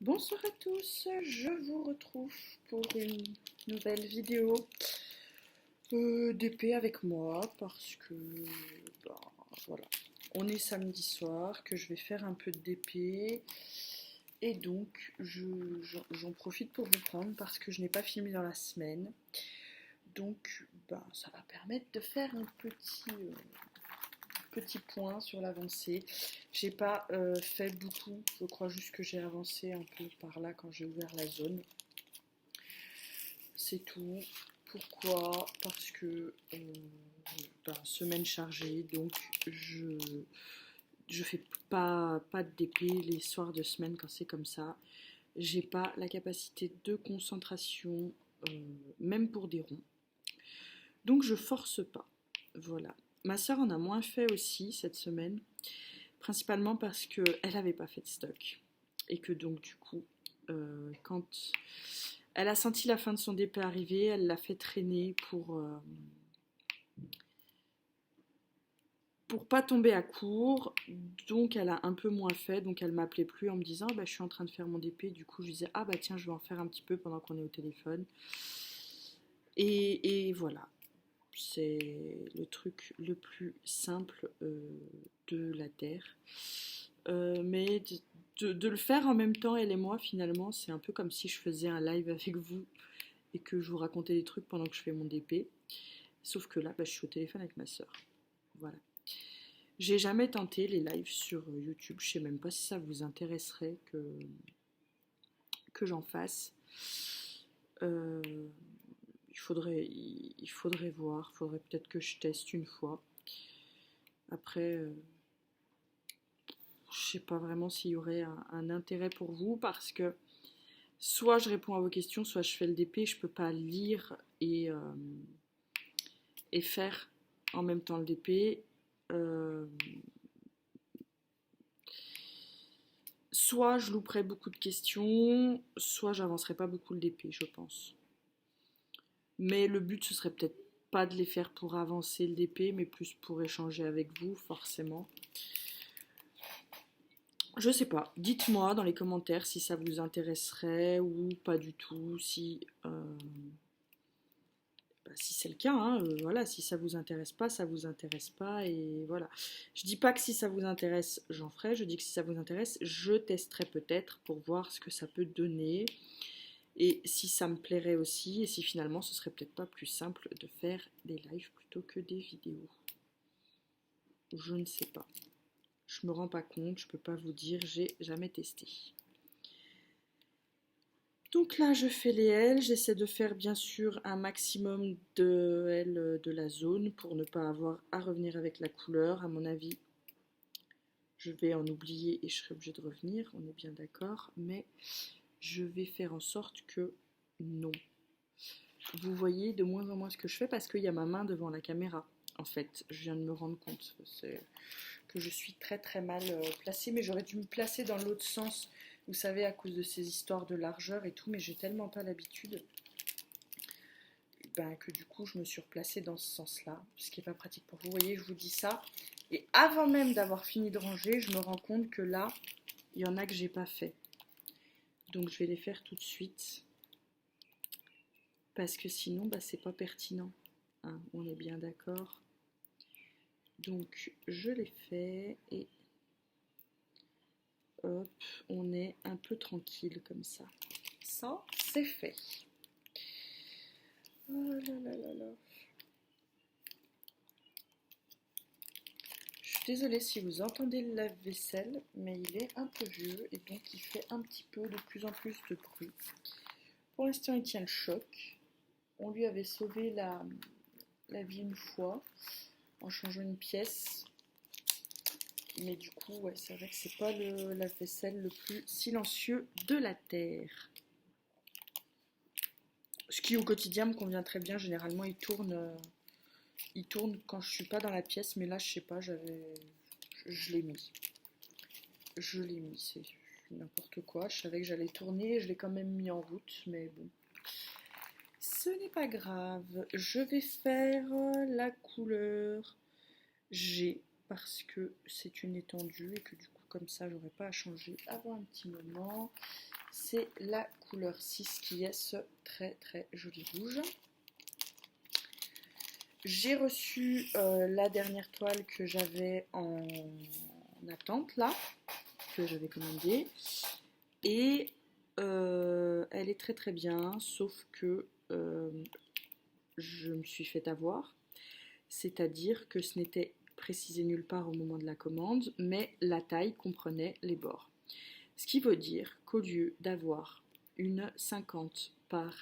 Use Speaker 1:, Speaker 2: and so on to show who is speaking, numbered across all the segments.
Speaker 1: Bonsoir à tous, je vous retrouve pour une nouvelle vidéo d'épée avec moi parce que ben, voilà, on est samedi soir, que je vais faire un peu d'épée et donc j'en profite pour vous prendre parce que je n'ai pas filmé dans la semaine, donc ben, ça va permettre de faire un petit point sur l'avancée. J'ai pas fait beaucoup, je crois juste que j'ai avancé un peu par là quand j'ai ouvert la zone. C'est tout. Pourquoi? Parce que semaine chargée, donc je fais pas de DP les soirs de semaine quand c'est comme ça. J'ai pas la capacité de concentration, même pour des ronds. Donc je force pas. Voilà. Ma soeur en a moins fait aussi cette semaine, principalement parce qu'elle n'avait pas fait de stock. Et que donc du coup, quand elle a senti la fin de son DP arriver, elle l'a fait traîner pour pas tomber à court. Donc elle a un peu moins fait, donc elle m'appelait plus en me disant bah, je suis en train de faire mon DP. Du coup je disais ah bah tiens je vais en faire un petit peu pendant qu'on est au téléphone. Et voilà, c'est le truc le plus simple de la Terre. Mais de le faire en même temps, elle et moi, finalement, c'est un peu comme si je faisais un live avec vous et que je vous racontais des trucs pendant que je fais mon DP. Sauf que là, bah, je suis au téléphone avec ma soeur. Voilà. J'ai jamais tenté les lives sur YouTube. Je sais même pas si ça vous intéresserait que j'en fasse. Euh, il faudrait voir. Il faudrait peut-être que je teste une fois. Après, je sais pas vraiment s'il y aurait un intérêt pour vous parce que soit je réponds à vos questions, soit je fais le DP. Je peux pas lire et faire en même temps le DP. Euh, Soit je louperais beaucoup de questions, soit j'avancerais pas beaucoup le DP, je pense. Mais le but, ce serait peut-être pas de les faire pour avancer le DP, mais plus pour échanger avec vous, forcément. Je sais pas, dites-moi dans les commentaires si ça vous intéresserait ou pas du tout, si c'est le cas, hein, voilà, si ça vous intéresse pas, ça vous intéresse pas, et voilà. Je dis pas que si ça vous intéresse, j'en ferai, je dis que si ça vous intéresse, je testerai peut-être pour voir ce que ça peut donner, et si ça me plairait aussi, et si finalement ce serait peut-être pas plus simple de faire des lives plutôt que des vidéos. Je ne sais pas. Je me rends pas compte, je peux pas vous dire, j'ai jamais testé. Donc là, je fais les L, j'essaie de faire bien sûr un maximum de L de la zone pour ne pas avoir à revenir avec la couleur. À mon avis, je vais en oublier et je serai obligée de revenir, on est bien d'accord, mais je vais faire en sorte que non. Vous voyez de moins en moins ce que je fais parce qu'il y a ma main devant la caméra. En fait, je viens de me rendre compte que je suis très très mal placée, mais j'aurais dû me placer dans l'autre sens, vous savez, à cause de ces histoires de largeur et tout, mais j'ai tellement pas l'habitude que du coup je me suis replacée dans ce sens-là, ce qui n'est pas pratique pour vous. Vous voyez, je vous dis ça, et avant même d'avoir fini de ranger, je me rends compte que là, il y en a que j'ai pas fait. Donc je vais les faire tout de suite, parce que sinon, c'est pas pertinent. Hein, on est bien d'accord. Donc je les fais et hop, on est un peu tranquille comme ça. Ça, c'est fait. Oh là là là là. Je suis désolée si vous entendez le lave-vaisselle, mais il est un peu vieux et donc il fait un petit peu de plus en plus de bruit. Pour l'instant, il tient le choc. On lui avait sauvé la vie une fois en changeant une pièce. Mais du coup, ouais, c'est vrai que c'est pas le lave-vaisselle le plus silencieux de la Terre. Ce qui au quotidien me convient très bien. Généralement, il tourne quand je suis pas dans la pièce, mais là, je sais pas, je l'ai mis. Je l'ai mis, c'est n'importe quoi. Je savais que j'allais tourner, je l'ai quand même mis en route, mais bon. Ce n'est pas grave. Je vais faire la couleur G parce que c'est une étendue et que du coup, comme ça, j'aurais pas à changer avant un petit moment. c'est la couleur 6 qui est ce très très joli rouge. J'ai reçu la dernière toile que j'avais en attente là, que j'avais commandée. Et elle est très très bien, sauf que je me suis fait avoir. C'est-à-dire que ce n'était précisé nulle part au moment de la commande, mais la taille comprenait les bords. Ce qui veut dire qu'au lieu d'avoir une 50 par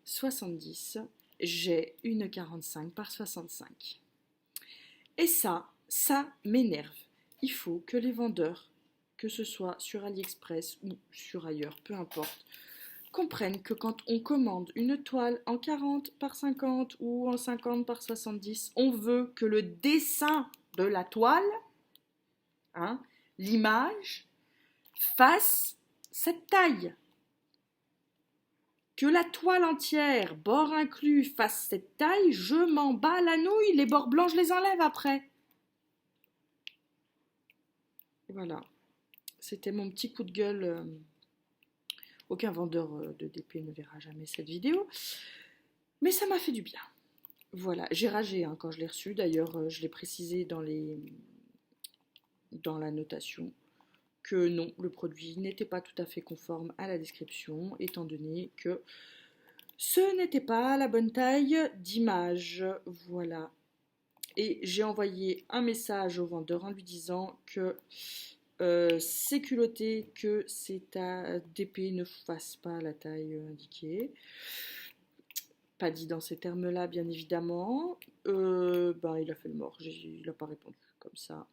Speaker 1: 70, j'ai une 45 par 65. Et ça m'énerve. Il faut que les vendeurs, que ce soit sur AliExpress ou sur ailleurs, peu importe, comprennent que quand on commande une toile en 40 par 50 ou en 50 par 70, on veut que le dessin de la toile, hein, l'image, fasse cette taille. Que la toile entière, bord inclus, fasse cette taille, je m'en bats la nouille, les bords blancs, je les enlève après. Voilà, c'était mon petit coup de gueule. Aucun vendeur de DP ne verra jamais cette vidéo, mais ça m'a fait du bien. Voilà, j'ai ragé hein, quand je l'ai reçu. D'ailleurs, je l'ai précisé dans la notation que non, le produit n'était pas tout à fait conforme à la description, étant donné que ce n'était pas la bonne taille d'image. Voilà. Et j'ai envoyé un message au vendeur en lui disant que c'est culotté que cet DP ne fasse pas la taille indiquée. Pas dit dans ces termes-là, bien évidemment. Il a fait le mort, il n'a pas répondu comme ça.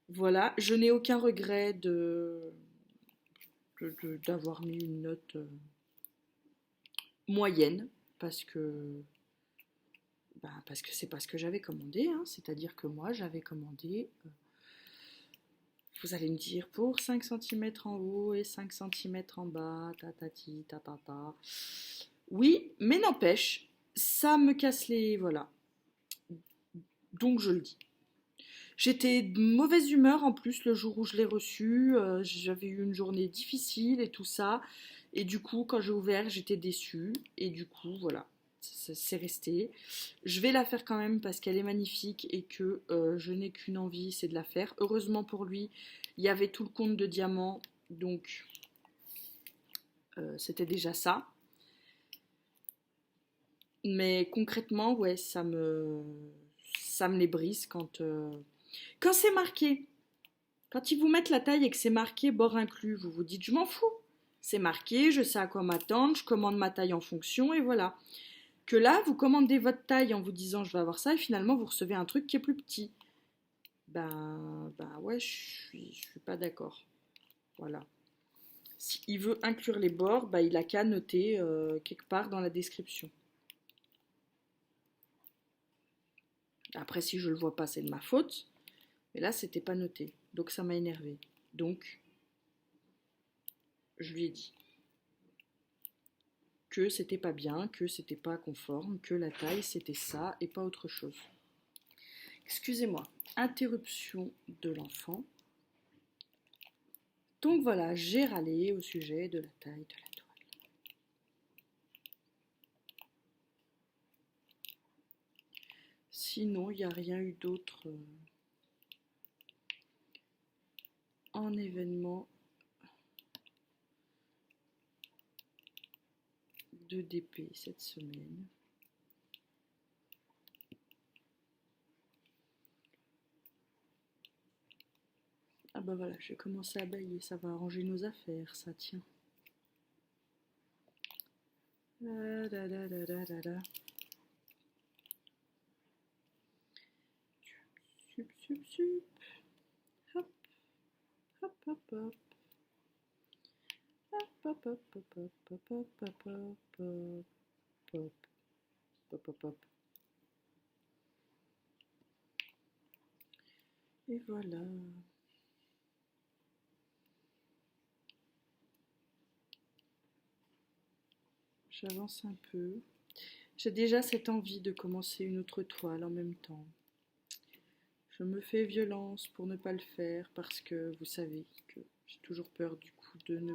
Speaker 1: Voilà, je n'ai aucun regret d'avoir mis une note moyenne, parce que c'est pas ce que j'avais commandé, hein. C'est-à-dire que moi, j'avais commandé, vous allez me dire, pour 5 cm en haut et 5 cm en bas, tatati, tatata. Oui, mais n'empêche, ça me casse les... Voilà. Donc je le dis. J'étais de mauvaise humeur en plus le jour où je l'ai reçu. J'avais eu une journée difficile et tout ça. Et du coup, quand j'ai ouvert, j'étais déçue. Et du coup, voilà, c'est resté. Je vais la faire quand même parce qu'elle est magnifique et que je n'ai qu'une envie, c'est de la faire. Heureusement pour lui, il y avait tout le compte de diamants. Donc, c'était déjà ça. Mais concrètement, ouais, ça me les brise quand c'est marqué. Quand ils vous mettent la taille et que c'est marqué bord inclus, vous vous dites je m'en fous. C'est marqué, je sais à quoi m'attendre, je commande ma taille en fonction et voilà. Que là, vous commandez votre taille en vous disant je vais avoir ça et finalement vous recevez un truc qui est plus petit. Ben ouais, je suis pas d'accord. Voilà. S'il veut inclure les bords, ben, il a qu'à noter quelque part dans la description. Après, si je le vois pas, c'est de ma faute. Mais là, c'était pas noté. Donc ça m'a énervé. Donc, je lui ai dit que c'était pas bien, que c'était pas conforme, que la taille c'était ça et pas autre chose. Excusez-moi, interruption de l'enfant. Donc voilà, j'ai râlé au sujet de la taille de la toile. Sinon, il n'y a rien eu d'autre en événement de DP cette semaine. Ah bah voilà, j'ai commencé à bailler, ça va arranger nos affaires, ça tient. Da, da, da, da, da, da. Sup, sup, sup. Hop, hop, hop, hop. Hop, hop, hop, hop, hop, hop, hop, hop, hop, hop, hop, hop, hop. Et voilà. J'avance un peu. J'ai déjà cette envie de commencer une autre toile en même temps. Je me fais violence pour ne pas le faire parce que vous savez que J'ai toujours peur du coup de ne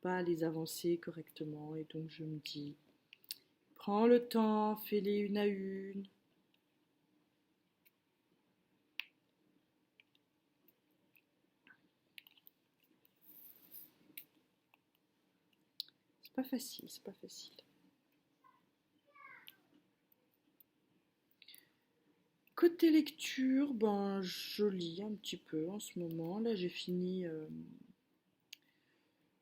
Speaker 1: pas les avancer correctement. Et donc je me dis, prends le temps, fais-les une à une. C'est pas facile, c'est pas facile. Côté lecture, ben je lis un petit peu en ce moment. Là j'ai fini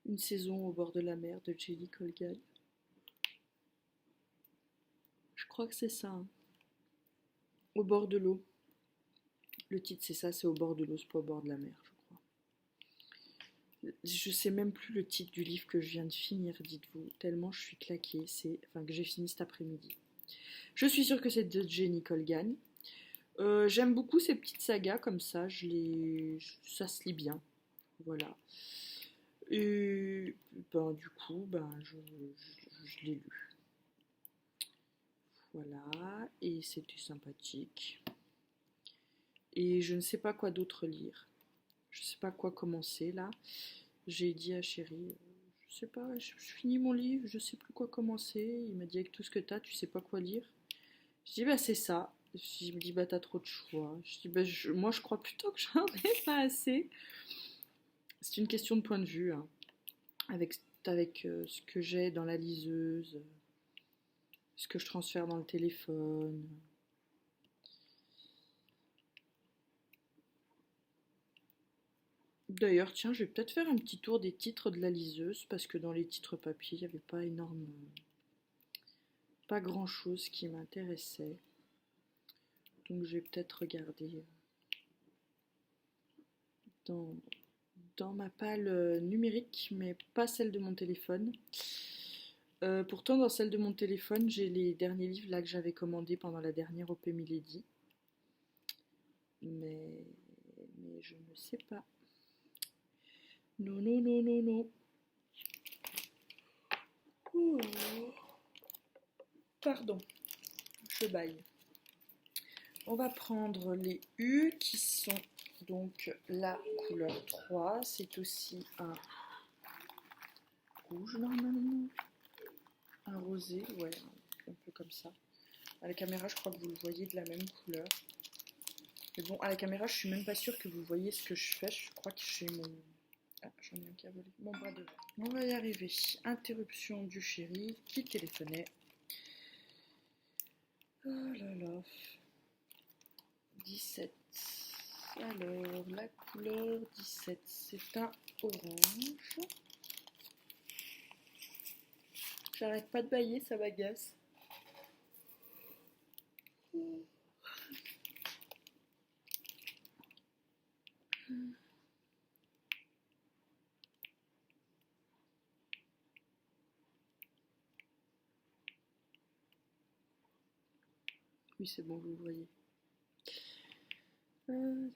Speaker 1: une saison au bord de la mer de Jenny Colgan. Je crois que c'est ça, hein. Au bord de l'eau. Le titre c'est ça, c'est au bord de l'eau, c'est pas au bord de la mer, je crois. Je sais même plus le titre du livre que je viens de finir, dites-vous, tellement je suis claquée, enfin que j'ai fini cet après-midi. Je suis sûre que c'est de Jenny Colgan. J'aime beaucoup ces petites sagas comme ça, ça se lit bien, voilà. Et ben, du coup, je l'ai lu. Voilà, et c'était sympathique. Et je ne sais pas quoi d'autre lire. Je ne sais pas quoi commencer là. J'ai dit à Chéri, je sais pas, je finis mon livre, je sais plus quoi commencer. Il m'a dit avec tout ce que t'as, tu sais pas quoi lire. Je dis bah c'est ça. Il me dit bah t'as trop de choix. Je dis bah moi je crois plutôt que j'en ai pas assez. C'est une question de point de vue, hein. Avec ce que j'ai dans la liseuse, ce que je transfère dans le téléphone. D'ailleurs, tiens, je vais peut-être faire un petit tour des titres de la liseuse parce que dans les titres papier, il n'y avait pas pas grand-chose qui m'intéressait. Donc je vais peut-être regarder dans, dans ma palle numérique, mais pas celle de mon téléphone. Pourtant, dans celle de mon téléphone, j'ai les derniers livres là que j'avais commandés pendant la dernière OP Milady. Mais je ne sais pas. Non, non, non, non, non. Oh. Pardon, je baille. On va prendre les U qui sont donc la couleur 3. C'est aussi un rouge normalement. Un rosé, ouais, un peu comme ça. À la caméra, je crois que vous le voyez de la même couleur. Mais bon, à la caméra, je suis même pas sûre que vous voyez ce que je fais. Je crois que j'ai mon... Ah, j'en ai un qui a volé. Mon bras de verre. On va y arriver. Interruption du chéri qui téléphonait. Oh là là. 17. Alors, la couleur 17, c'est un orange. J'arrête pas de bailler, ça m'agace. Oui, c'est bon, vous le voyez. Il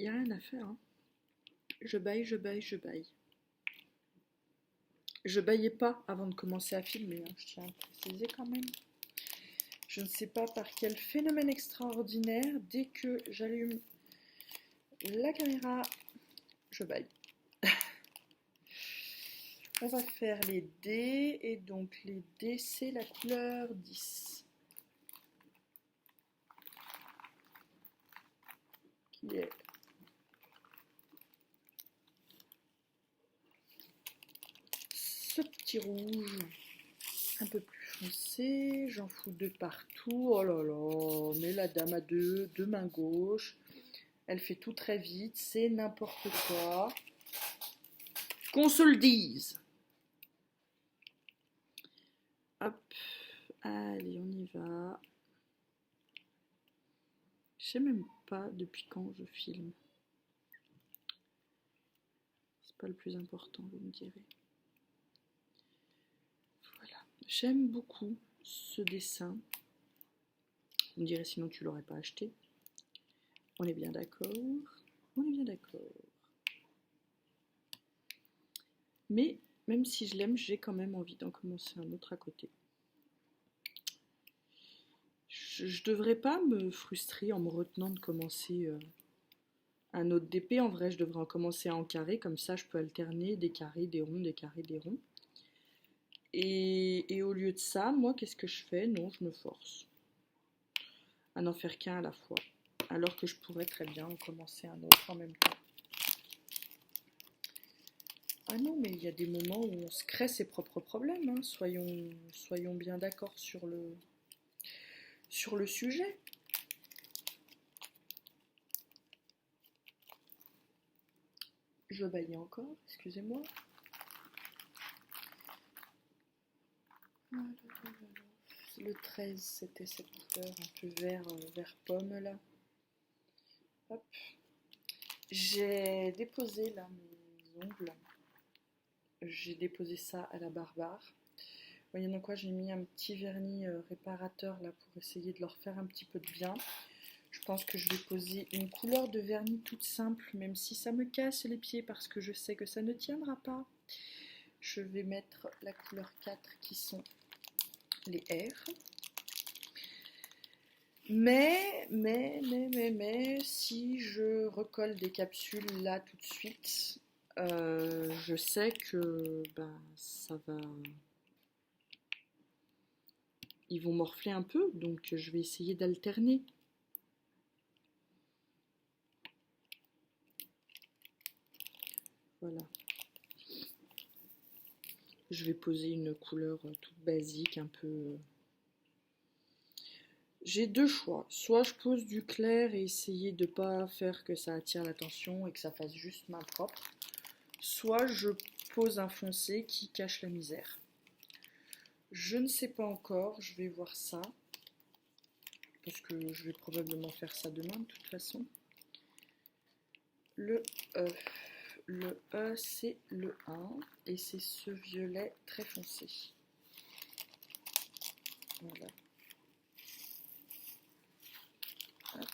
Speaker 1: n'y a rien à faire, hein. Je baille, je baille, je baille. Je baillais pas avant de commencer à filmer, hein, je tiens à préciser quand même. Je ne sais pas par quel phénomène extraordinaire, dès que j'allume la caméra, je baille. On va faire les dés, et donc les dés, c'est la couleur 10. Qui est ce petit rouge un peu plus foncé, j'en fous deux partout. Oh là là, mais la dame a deux mains gauches, elle fait tout très vite, c'est n'importe quoi. Qu'on se le dise. Hop, allez, on y va. Je sais même pas depuis quand je filme. C'est pas le plus important, vous me direz. Voilà, j'aime beaucoup ce dessin. Vous me direz sinon tu l'aurais pas acheté. On est bien d'accord. On est bien d'accord. Mais même si je l'aime, j'ai quand même envie d'en commencer un autre à côté. Je devrais pas me frustrer en me retenant de commencer un autre DP. En vrai, je devrais en commencer un en carré, comme ça je peux alterner des carrés, des ronds, des carrés, des ronds. Et au lieu de ça, moi, qu'est-ce que je fais? Non, je me force à n'en faire qu'un à la fois, alors que je pourrais très bien en commencer un autre en même temps. Ah non, mais il y a des moments où on se crée ses propres problèmes, hein. Soyons bien d'accord sur le sujet. Je baillais encore, excusez-moi. Le 13, c'était cette couleur un peu vert pomme là. Hop. J'ai déposé là mes ongles. J'ai déposé ça à la barbare. Voyez dans quoi j'ai mis un petit vernis réparateur là pour essayer de leur faire un petit peu de bien. Je pense que je vais poser une couleur de vernis toute simple, même si ça me casse les pieds parce que je sais que ça ne tiendra pas. Je vais mettre la couleur 4 qui sont les R. Mais, si je recolle des capsules là tout de suite, je sais que ça va. Ils vont morfler un peu, donc je vais essayer d'alterner. Voilà. Je vais poser une couleur toute basique, un peu. J'ai deux choix. Soit je pose du clair et essayer de ne pas faire que ça attire l'attention et que ça fasse juste main propre. Soit je pose un foncé qui cache la misère. Je ne sais pas encore, je vais voir ça. Parce que je vais probablement faire ça demain de toute façon. Le E. Le E, c'est le 1 et c'est ce violet très foncé. Voilà. Hop.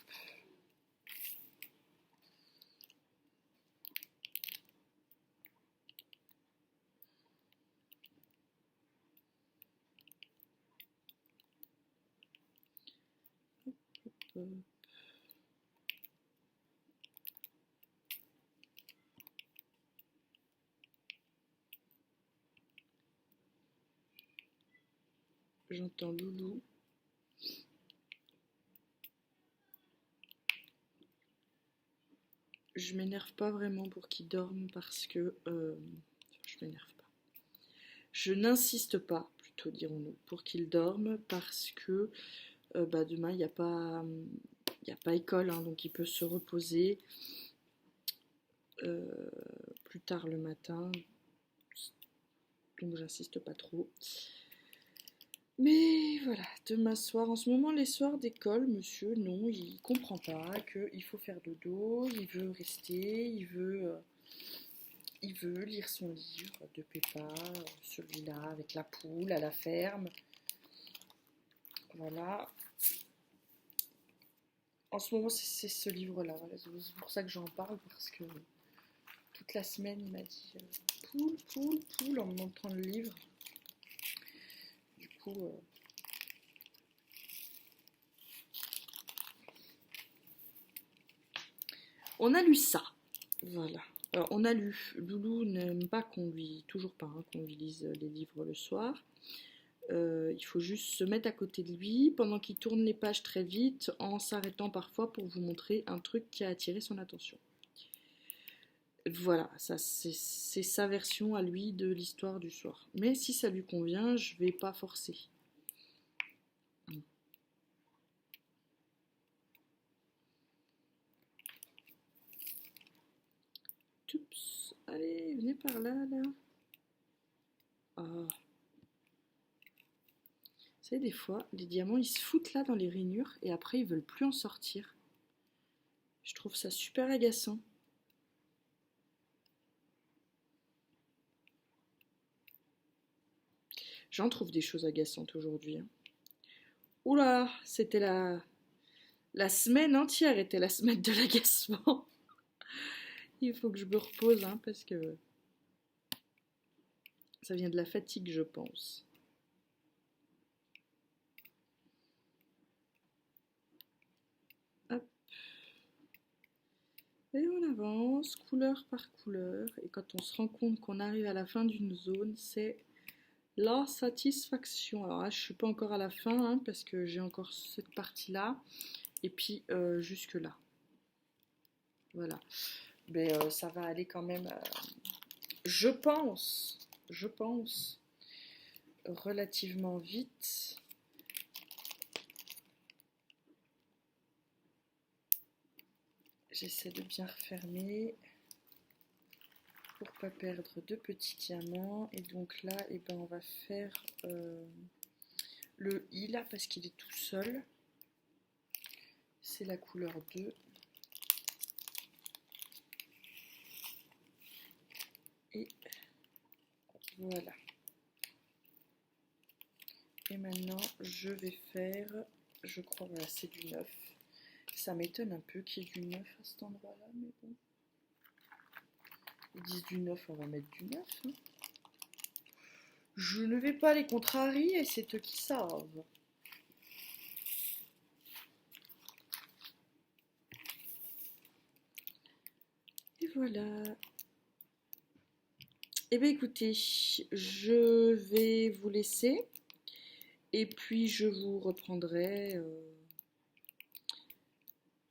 Speaker 1: Hop. J'entends Loulou. Je m'énerve pas vraiment pour qu'il dorme parce que... je m'énerve pas. Je n'insiste pas, plutôt dirons-nous, pour qu'il dorme parce que demain il n'y a pas... Il n'y a pas école, hein, donc il peut se reposer plus tard le matin. Donc j'insiste pas trop. Mais voilà, demain soir, en ce moment, les soirs d'école, monsieur, non, il comprend pas qu'il faut faire dodo, il veut rester, il veut lire son livre de Peppa, celui-là avec la poule à la ferme. Voilà. En ce moment, c'est ce livre-là. Voilà. C'est pour ça que j'en parle, parce que toute la semaine, il m'a dit poule, poule, poule, en me montrant le livre. Du coup... on a lu ça. Voilà. On a lu. Loulou n'aime pas toujours pas, hein, qu'on lui lise les livres le soir. Il faut juste se mettre à côté de lui pendant qu'il tourne les pages très vite en s'arrêtant parfois pour vous montrer un truc qui a attiré son attention. Voilà, ça c'est sa version à lui de l'histoire du soir. Mais si ça lui convient, je vais pas forcer. Oups, allez, venez par là, là. Ah. Vous savez, des fois, les diamants, ils se foutent là dans les rainures et après, ils veulent plus en sortir. Je trouve ça super agaçant. J'en trouve des choses agaçantes aujourd'hui, hein. Oula, c'était la La semaine entière était la semaine de l'agacement. Il faut que je me repose, hein, parce que ça vient de la fatigue, je pense. Hop. Et on avance, couleur par couleur. Et quand on se rend compte qu'on arrive à la fin d'une zone, c'est la satisfaction. Alors là, je ne suis pas encore à la fin, hein, parce que j'ai encore cette partie-là. Et puis jusque-là. Voilà. Mais ça va aller quand même, je pense, relativement vite. J'essaie de bien refermer pour pas perdre de petits diamants. Et donc là, eh ben, on va faire le i là parce qu'il est tout seul. C'est la couleur 2. Et voilà. Et maintenant, je vais faire, je crois, voilà, c'est du 9. Ça m'étonne un peu qu'il y ait du 9 à cet endroit-là, mais bon. Ils disent du 9, on va mettre du 9. Hein. Je ne vais pas les contrarier, c'est eux qui savent. Et voilà. Eh bien écoutez, je vais vous laisser. Et puis je vous reprendrai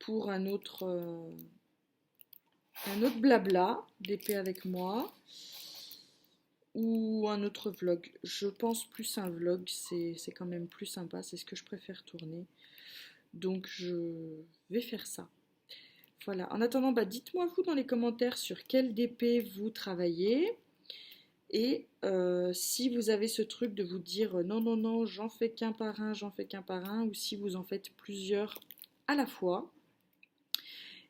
Speaker 1: pour un autre blabla d'épée avec moi ou un autre vlog. Je pense plus un vlog, c'est quand même plus sympa, c'est ce que je préfère tourner. Donc je vais faire ça. Voilà, en attendant, bah, dites-moi vous dans les commentaires sur quelle DP vous travaillez. Et si vous avez ce truc de vous dire non, non, non, j'en fais qu'un par un, j'en fais qu'un par un, ou si vous en faites plusieurs à la fois.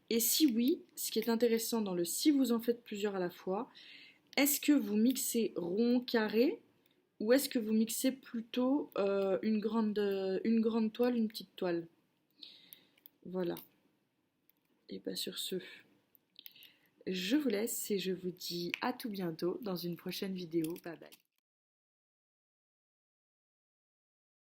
Speaker 1: Et si oui, ce qui est intéressant dans le si vous en faites plusieurs à la fois, est-ce que vous mixez rond, carré, ou est-ce que vous mixez plutôt une grande toile, une petite toile? Voilà. Et pas sur ce. Je vous laisse et je vous dis à tout bientôt dans une prochaine vidéo. Bye bye.